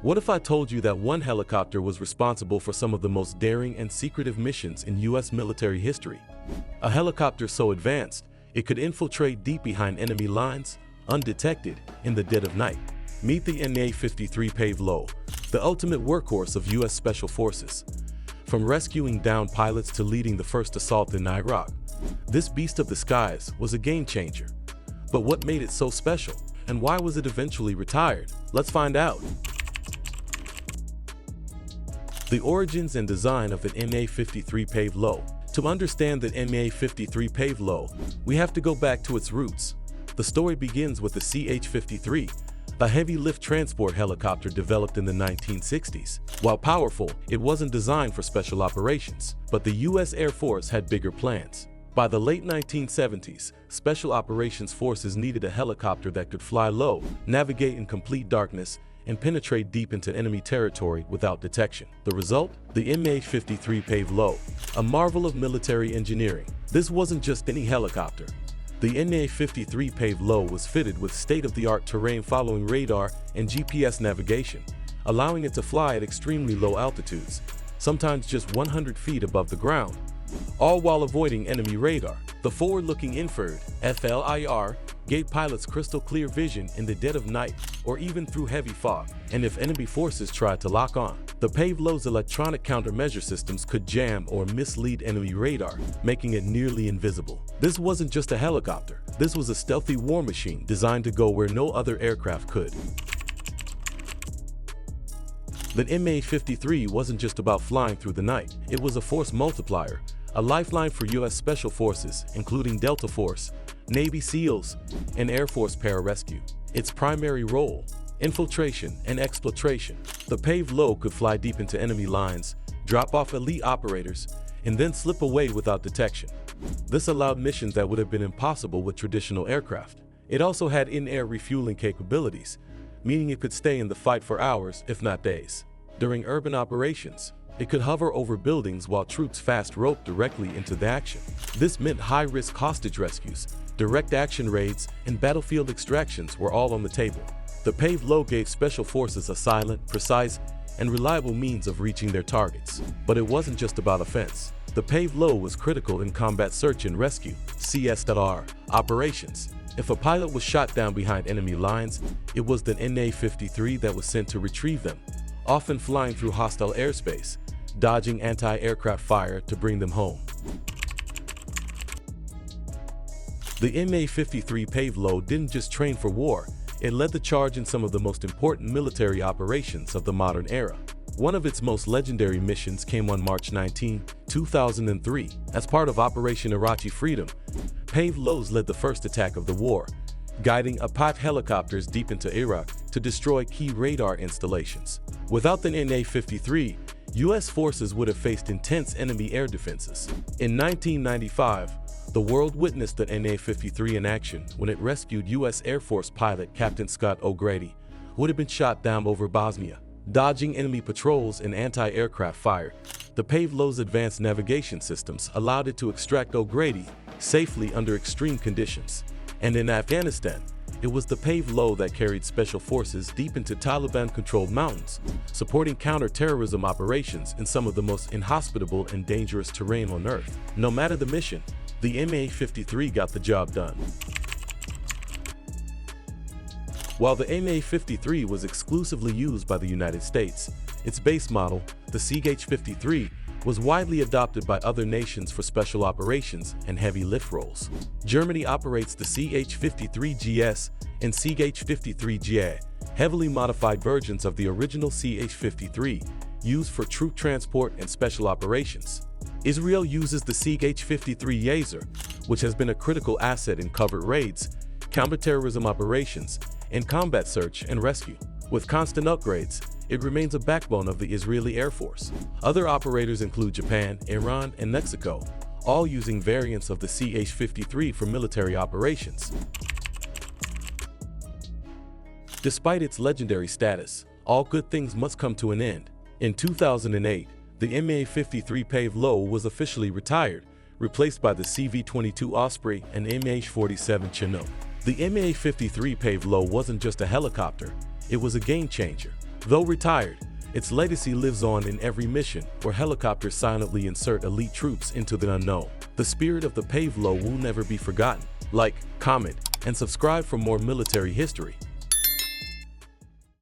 What if I told you that one helicopter was responsible for some of the most daring and secretive missions in US military history? A helicopter so advanced, it could infiltrate deep behind enemy lines, undetected, in the dead of night. Meet the MH-53 Pave Low, the ultimate workhorse of US Special Forces. From rescuing downed pilots to leading the first assault in Iraq, this beast of the skies was a game changer. But what made it so special? And why was it eventually retired? Let's find out. The origins and design of the MH-53 Pave Low. To understand the MH-53 Pave Low, we have to go back to its roots. The story begins with the CH-53, a heavy lift transport helicopter developed in the 1960s. While powerful, it wasn't designed for special operations, but the US Air Force had bigger plans. By the late 1970s, Special Operations Forces needed a helicopter that could fly low, navigate in complete darkness, and penetrate deep into enemy territory without detection. The result? The MH-53 Pave Low, a marvel of military engineering. This wasn't just any helicopter. The MH-53 Pave Low was fitted with state-of-the-art terrain-following radar and GPS navigation, allowing it to fly at extremely low altitudes, sometimes just 100 feet above the ground, all while avoiding enemy radar. The forward-looking infrared (FLIR) gave pilots crystal-clear vision in the dead of night or even through heavy fog, and if enemy forces tried to lock on, the Pave Low's electronic countermeasure systems could jam or mislead enemy radar, making it nearly invisible. This wasn't just a helicopter. This was a stealthy war machine designed to go where no other aircraft could. The MH-53 wasn't just about flying through the night. It was a force multiplier, a lifeline for US Special Forces, including Delta Force, Navy SEALs, and Air Force pararescue. Its primary role: infiltration and exploitation. The Pave Low could fly deep into enemy lines, drop off elite operators, and then slip away without detection. This allowed missions that would have been impossible with traditional aircraft. It also had in-air refueling capabilities, meaning it could stay in the fight for hours, if not days. During urban operations, it could hover over buildings while troops fast roped directly into the action. This meant high-risk hostage rescues, direct action raids, and battlefield extractions were all on the table. The Pave Low gave Special Forces a silent, precise, and reliable means of reaching their targets. But it wasn't just about offense. The Pave Low was critical in combat search and rescue (CSR) operations. If a pilot was shot down behind enemy lines, it was the MH-53 that was sent to retrieve them, often flying through hostile airspace, dodging anti-aircraft fire to bring them home. The MH-53 Pave Low didn't just train for war, it led the charge in some of the most important military operations of the modern era. One of its most legendary missions came on March 19, 2003. As part of Operation Iraqi Freedom, Pave Lows led the first attack of the war, guiding Apache helicopters deep into Iraq to destroy key radar installations. Without the MH-53, US forces would have faced intense enemy air defenses. In 1995, the world witnessed the MH-53 in action when it rescued US Air Force pilot Captain Scott O'Grady, who had been shot down over Bosnia. Dodging enemy patrols and anti-aircraft fire, the Pave Low's advanced navigation systems allowed it to extract O'Grady safely under extreme conditions. And in Afghanistan, it was the Pave Low that carried Special Forces deep into Taliban-controlled mountains, supporting counter-terrorism operations in some of the most inhospitable and dangerous terrain on Earth. No matter the mission, the MH-53 got the job done. While the MH-53 was exclusively used by the United States, its base model, the CH-53, was widely adopted by other nations for special operations and heavy lift roles. Germany operates the CH-53GS and CH-53GA, heavily modified versions of the original CH-53, used for troop transport and special operations. Israel uses the CH-53 Yaser, which has been a critical asset in covert raids, counterterrorism operations, and combat search and rescue. With constant upgrades, it remains a backbone of the Israeli Air Force. Other operators include Japan, Iran, and Mexico, all using variants of the CH-53 for military operations. Despite its legendary status, all good things must come to an end. In 2008, the MH-53 Pave Low was officially retired, replaced by the CV-22 Osprey and MH-47 Chinook. The MH-53 Pave Low wasn't just a helicopter, it was a game changer. Though retired, its legacy lives on in every mission where helicopters silently insert elite troops into the unknown. The spirit of the Pave Low will never be forgotten. Like, comment, and subscribe for more military history.